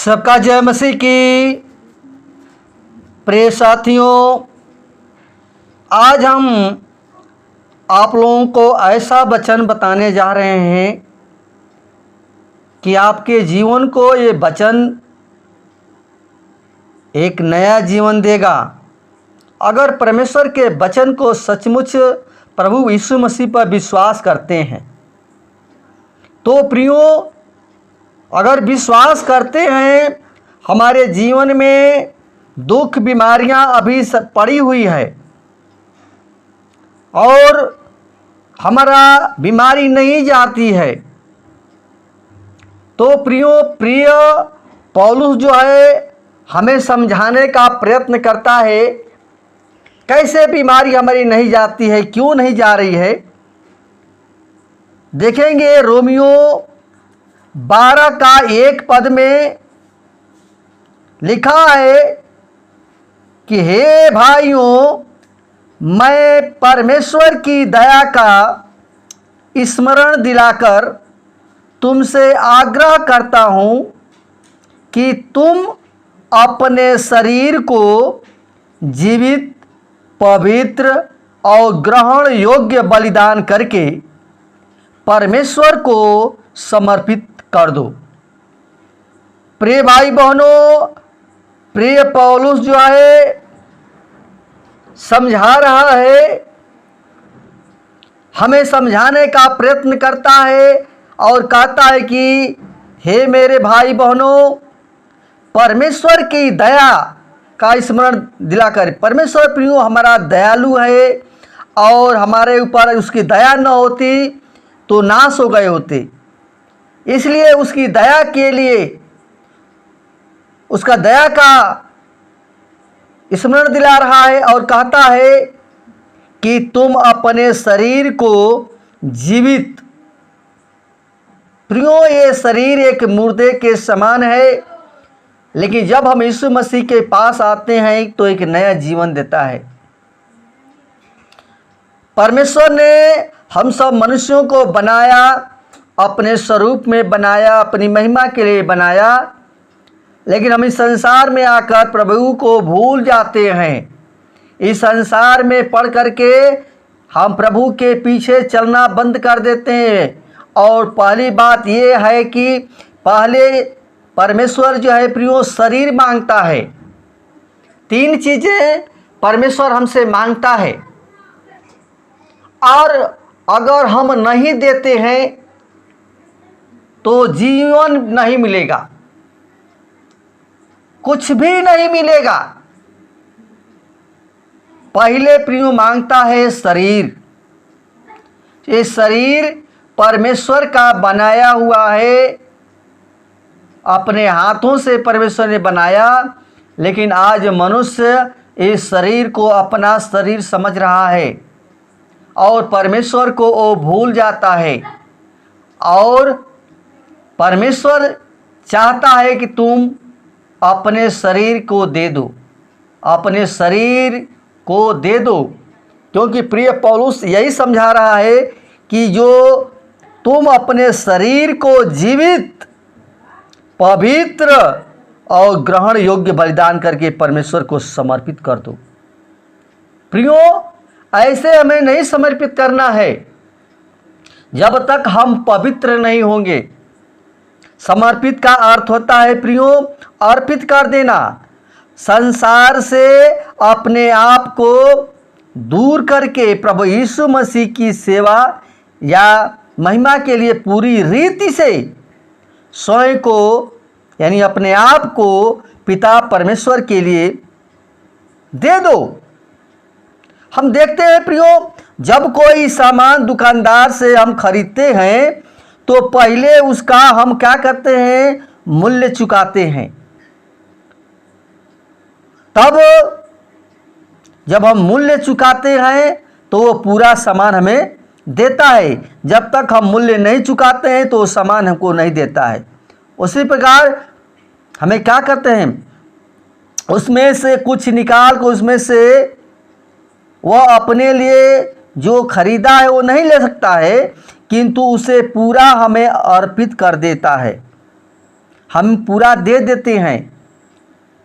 सबका जय मसीह की। प्रिय साथियों, आज हम आप लोगों को ऐसा वचन बताने जा रहे हैं कि आपके जीवन को ये वचन एक नया जीवन देगा। अगर परमेश्वर के वचन को सचमुच प्रभु यीशु मसीह पर विश्वास करते हैं तो प्रियो, अगर विश्वास करते हैं, हमारे जीवन में दुख बीमारियां अभी पड़ी हुई है और हमारा बीमारी नहीं जाती है, तो प्रिय पौलुस जो है हमें समझाने का प्रयत्न करता है कैसे बीमारी हमारी नहीं जाती है, क्यों नहीं जा रही है। देखेंगे रोमियो 12 का 1 पद में लिखा है कि हे भाइयों, मैं परमेश्वर की दया का स्मरण दिलाकर तुमसे आग्रह करता हूँ कि तुम अपने शरीर को जीवित, पवित्र और ग्रहण योग्य बलिदान करके परमेश्वर को समर्पित कर दो। प्रिय भाई बहनों, प्रिय पौलुस जो है समझा रहा है, हमें समझाने का प्रयत्न करता है और कहता है कि हे मेरे भाई बहनों, परमेश्वर की दया का स्मरण दिलाकर। परमेश्वर प्रियो हमारा दयालु है और हमारे ऊपर उसकी दया न होती तो नाश हो गए होते, इसलिए उसकी दया के लिए उसका दया का स्मरण दिला रहा है और कहता है कि तुम अपने शरीर को जीवित। प्रियो, ये शरीर एक मुर्दे के समान है, लेकिन जब हम यीशु मसीह के पास आते हैं तो एक नया जीवन देता है। परमेश्वर ने हम सब मनुष्यों को बनाया, अपने स्वरूप में बनाया, अपनी महिमा के लिए बनाया, लेकिन हम इस संसार में आकर प्रभु को भूल जाते हैं। इस संसार में पड़ करके हम प्रभु के पीछे चलना बंद कर देते हैं। और पहली बात ये है कि पहले परमेश्वर जो है प्रियो शरीर मांगता है। 3 चीज़ें परमेश्वर हमसे मांगता है, और अगर हम नहीं देते हैं तो जीवन नहीं मिलेगा, कुछ भी नहीं मिलेगा। पहले प्रियो मांगता है शरीर। ये शरीर परमेश्वर का बनाया हुआ है, अपने हाथों से परमेश्वर ने बनाया, लेकिन आज मनुष्य इस शरीर को अपना शरीर समझ रहा है और परमेश्वर को वो भूल जाता है। और परमेश्वर चाहता है कि तुम अपने शरीर को दे दो, अपने शरीर को दे दो, क्योंकि प्रिय पौलुस यही समझा रहा है कि जो तुम अपने शरीर को जीवित, पवित्र और ग्रहण योग्य बलिदान करके परमेश्वर को समर्पित कर दो। प्रियो, ऐसे हमें नहीं समर्पित करना है जब तक हम पवित्र नहीं होंगे। समर्पित का अर्थ होता है प्रियो अर्पित कर देना, संसार से अपने आप को दूर करके प्रभु यीशु मसीह की सेवा या महिमा के लिए पूरी रीति से स्वयं को यानी अपने आप को पिता परमेश्वर के लिए दे दो। हम देखते हैं प्रियो, जब कोई सामान दुकानदार से हम खरीदते हैं तो पहले उसका हम क्या करते हैं, मूल्य चुकाते हैं। तब जब हम मूल्य चुकाते हैं तो वो पूरा सामान हमें देता है। जब तक हम मूल्य नहीं चुकाते हैं तो वो सामान हमको नहीं देता है। उसी प्रकार हमें क्या करते हैं, उसमें से कुछ निकाल कर उसमें से वह अपने लिए जो खरीदा है वो नहीं ले सकता है, किंतु उसे पूरा हमें अर्पित कर देता है। हम पूरा दे देते हैं।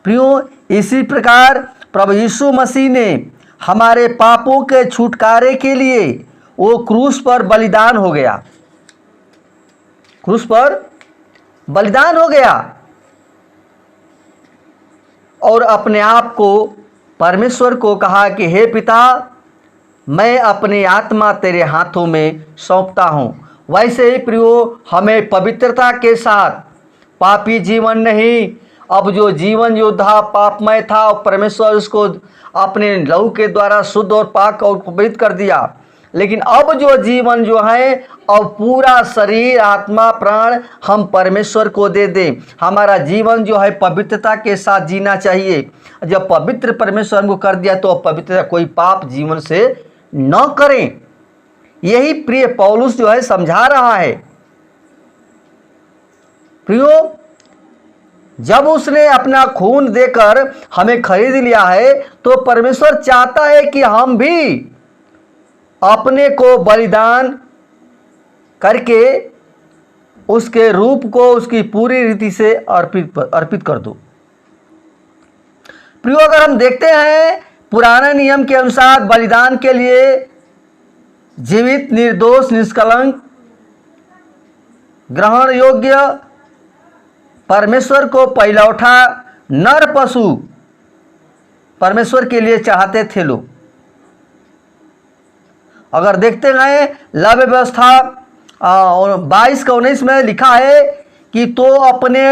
प्रियो, इसी प्रकार प्रभु यीशु मसीह ने हमारे पापों के छुटकारे के लिए वो क्रूस पर बलिदान हो गया, क्रूस पर बलिदान हो गया और अपने आप को परमेश्वर को कहा कि हे पिता, मैं अपनी आत्मा तेरे हाथों में सौंपता हूँ। वैसे ही प्रियो, हमें पवित्रता के साथ पापी जीवन नहीं, अब जो जीवन योद्धा पापमय था और परमेश्वर उसको अपने लहू के द्वारा शुद्ध और पाक और पवित्र कर दिया, लेकिन अब जो जीवन जो है, अब पूरा शरीर आत्मा प्राण हम परमेश्वर को दे दें। हमारा जीवन जो है पवित्रता के साथ जीना चाहिए। जब पवित्र परमेश्वर हमको कर दिया तो अब पवित्रता, कोई पाप जीवन से न करें। यही प्रिय पौलुस जो है समझा रहा है। प्रियो, जब उसने अपना खून देकर हमें खरीद लिया है तो परमेश्वर चाहता है कि हम भी अपने को बलिदान करके उसके रूप को उसकी पूरी रीति से अर्पित कर दो। प्रियो, अगर हम देखते हैं पुराने नियम के अनुसार बलिदान के लिए जीवित, निर्दोष, निष्कलंक, ग्रहण योग्य परमेश्वर को पहिलौठा नर पशु परमेश्वर के लिए चाहते थे लोग। अगर देखते हैं लव व्यवस्था 22:19 में लिखा है कि तो अपने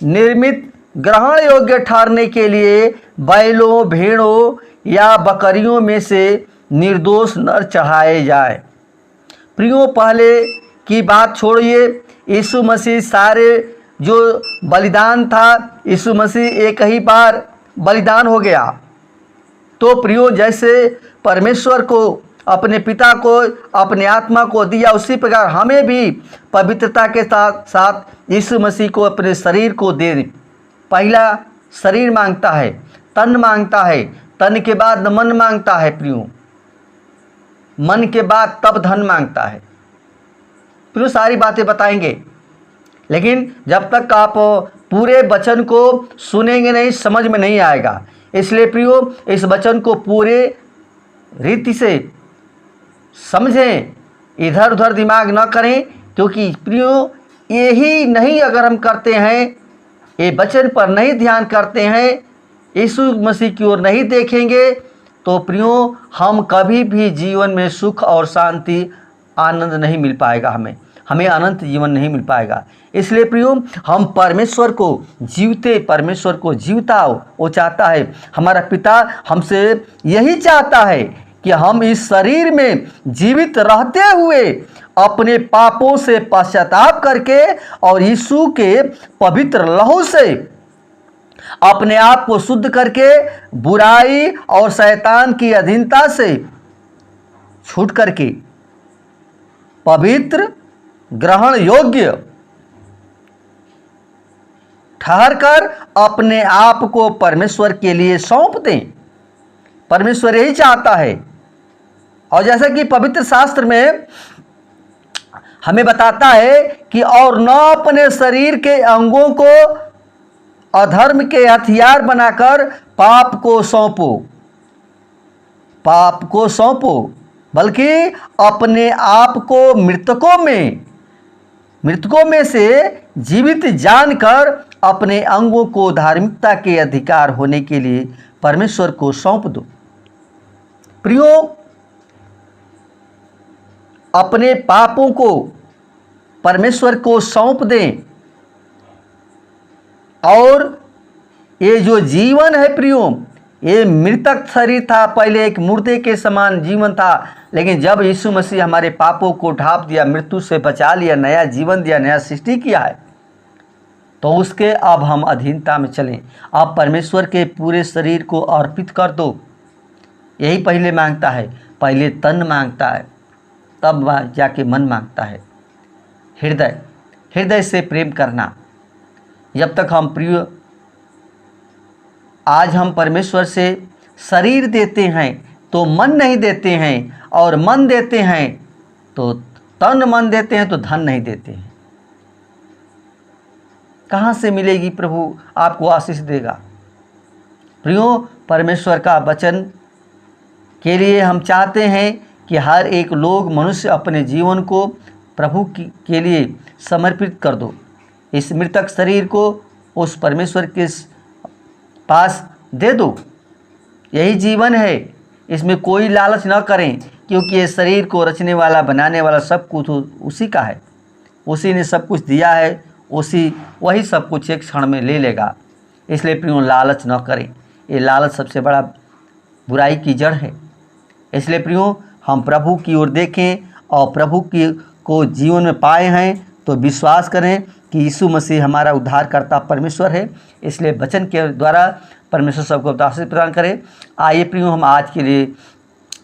निर्मित ग्रहण योग्य ठहरने के लिए बैलों, भेड़ों या बकरियों में से निर्दोष नर चढ़ाए जाए। प्रियो, पहले की बात छोड़िए, यीशु मसीह सारे जो बलिदान था, यीशु मसीह एक ही बार बलिदान हो गया। तो प्रियो, जैसे परमेश्वर को अपने पिता को अपने आत्मा को दिया, उसी प्रकार हमें भी पवित्रता के साथ साथ यीशु मसीह को अपने शरीर को दे दें। पहला शरीर मांगता है, तन मांगता है, तन के बाद मन मांगता है प्रियो, मन के बाद तब धन मांगता है। प्रियो, सारी बातें बताएंगे, लेकिन जब तक आप पूरे वचन को सुनेंगे नहीं, समझ में नहीं आएगा। इसलिए प्रियो, इस वचन को पूरे रीति से समझें, इधर उधर दिमाग न करें, क्योंकि प्रियो, यही नहीं अगर हम करते हैं, ये वचन पर नहीं ध्यान करते हैं, यीशु मसीह की ओर नहीं देखेंगे, तो प्रियो, हम कभी भी जीवन में सुख और शांति, आनंद नहीं मिल पाएगा। हमें अनंत जीवन नहीं मिल पाएगा। इसलिए प्रियो, हम परमेश्वर को जीवते, परमेश्वर को जीवता वो चाहता है। हमारा पिता हमसे यही चाहता है कि हम इस शरीर में जीवित रहते हुए अपने पापों से पश्चाताप करके और यीशु के पवित्र लहू से अपने आप को शुद्ध करके बुराई और शैतान की अधीनता से छूट करके पवित्र, ग्रहण योग्य ठहर कर अपने आप को परमेश्वर के लिए सौंप दें। परमेश्वर यही चाहता है। और जैसा कि पवित्र शास्त्र में हमें बताता है कि और न अपने शरीर के अंगों को अधर्म के हथियार बनाकर पाप को सौंपो, बल्कि अपने आप को मृतकों में से जीवित जानकर अपने अंगों को धार्मिकता के अधिकार होने के लिए परमेश्वर को सौंप दो। प्रियो, अपने पापों को परमेश्वर को सौंप दें। और ये जो जीवन है प्रियो, ये मृतक शरीर था, पहले एक मुर्दे के समान जीवन था, लेकिन जब यीशु मसीह हमारे पापों को ढांप दिया, मृत्यु से बचा लिया, नया जीवन दिया, नया सृष्टि किया है, तो उसके अब हम अधीनता में चलें। अब परमेश्वर के पूरे शरीर को अर्पित कर दो। यही पहले मांगता है, पहले तन मांगता है, तब जाके मन मांगता है। हृदय से प्रेम करना। जब तक हम प्रिय, आज हम परमेश्वर से शरीर देते हैं तो मन नहीं देते हैं, और मन देते हैं तो तन, मन देते हैं तो धन नहीं देते हैं। कहाँ से मिलेगी? प्रभु आपको आशीष देगा। प्रियो, परमेश्वर का वचन के लिए हम चाहते हैं कि हर एक लोग मनुष्य अपने जीवन को प्रभु के लिए समर्पित कर दो। इस मृतक शरीर को उस परमेश्वर के पास दे दो। यही जीवन है, इसमें कोई लालच न करें, क्योंकि ये शरीर को रचने वाला बनाने वाला सब कुछ उसी का है। उसी ने सब कुछ दिया है, वही सब कुछ एक क्षण में ले लेगा। इसलिए प्रियो, लालच न करें। ये लालच सबसे बड़ा बुराई की जड़ है। इसलिए प्रियो, हम प्रभु की ओर देखें और प्रभु को जीवन में पाए हैं तो विश्वास करें कि यीशु मसीह हमारा उद्धारकर्ता परमेश्वर है। इसलिए वचन के द्वारा परमेश्वर सबको आशीष प्रदान करे। आइए प्रियो, हम आज के लिए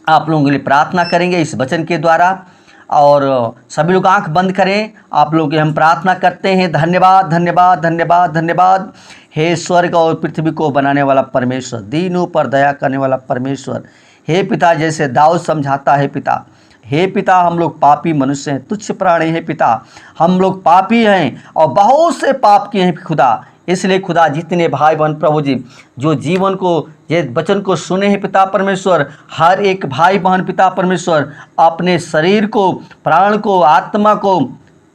आप लोगों के लिए प्रार्थना करेंगे इस वचन के द्वारा, और सभी लोग आंख बंद करें। आप लोग हम प्रार्थना करते हैं। धन्यवाद, धन्यवाद, धन्यवाद, धन्यवाद। हे स्वर्ग और पृथ्वी को बनाने वाला परमेश्वर, दीनों पर दया करने वाला परमेश्वर, हे पिता, जैसे दाऊद समझाता है पिता, हे पिता, हम लोग पापी मनुष्य हैं, तुच्छ प्राणी हैं पिता, हम लोग पापी हैं और बहुत से पाप किए हैं खुदा। इसलिए खुदा, जितने भाई बहन प्रभु जी जो जीवन को, ये वचन को सुने हैं पिता परमेश्वर, हर एक भाई बहन पिता परमेश्वर अपने शरीर को, प्राण को, आत्मा को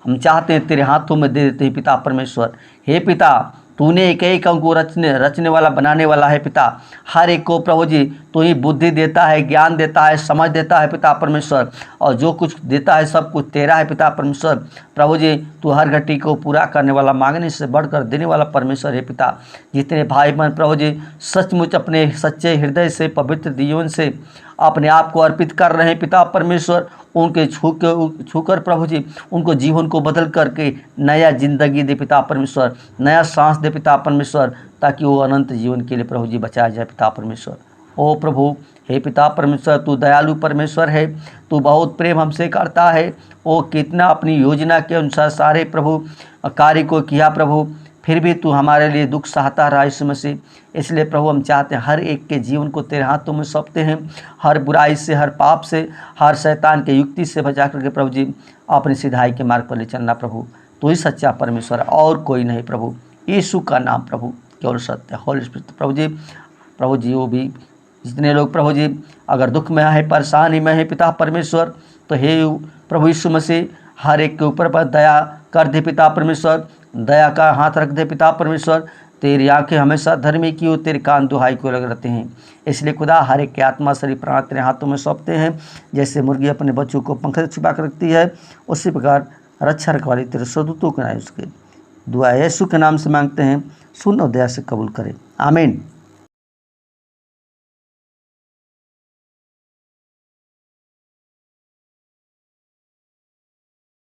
हम चाहते हैं तेरे हाथों में दे देते हैं पिता परमेश्वर। हे पिता, तूने एक एक अंग को रचने वाला, बनाने वाला है पिता। हर एक को प्रभु जी तू ही बुद्धि देता है, ज्ञान देता है, समझ देता है पिता परमेश्वर, और जो कुछ देता है सब कुछ तेरा है पिता परमेश्वर। प्रभु जी, तू हर घटी को पूरा करने वाला, मांगने से बढ़कर देने वाला परमेश्वर है पिता। जितने भाई बहन प्रभु जी सचमुच अपने सच्चे हृदय से, पवित्र जीवन से अपने आप को अर्पित कर रहे हैं पिता परमेश्वर, उनके छूकर प्रभु जी उनको जीवन को बदल करके नया जिंदगी दे पिता परमेश्वर, नया सांस दे पिता परमेश्वर, ताकि वो अनंत जीवन के लिए प्रभु जी बचाया जाए पिता परमेश्वर। ओ प्रभु, हे पिता परमेश्वर, तू दयालु परमेश्वर है, तू बहुत प्रेम हमसे करता है। ओ कितना अपनी योजना के अनुसार सारे प्रभु कार्य को किया प्रभु, फिर भी तू हमारे लिए दुख सहता रहा यीशु मसीह। इसलिए प्रभु, हम चाहते हैं हर एक के जीवन को तेरे हाथों में सौंपते हैं। हर बुराई से, हर पाप से, हर शैतान के युक्ति से बचा करके प्रभु जी अपनी सिधाई के मार्ग पर ले चलना प्रभु। तू ही सच्चा परमेश्वर है और कोई नहीं प्रभु। यीशु का नाम प्रभु केवल सत्य। होली स्पिरिट प्रभु जी वो भी जितने लोग प्रभु जी अगर दुख में है, परेशानी में है पिता परमेश्वर, तो हे प्रभु यीशु मसीह हर एक के ऊपर पर दया कर दे पिता परमेश्वर, दया का हाथ रख दे पिता परमेश्वर। तेरी आंखें हमेशा धर्मी की हो, तेरे कान दुहाई को लग रहते हैं। इसलिए खुदा, हर एक के आत्मा, शरीर, प्राण तेरे हाथों में सौंपते हैं। जैसे मुर्गी अपने बच्चों को पंख से छुपा कर रखती है, उसी प्रकार रक्षा रखवाली तेरे स्वदूतों के नाम उसके दुआ यीशु के नाम से मांगते हैं, सुन और दया से कबूल करें। आमीन।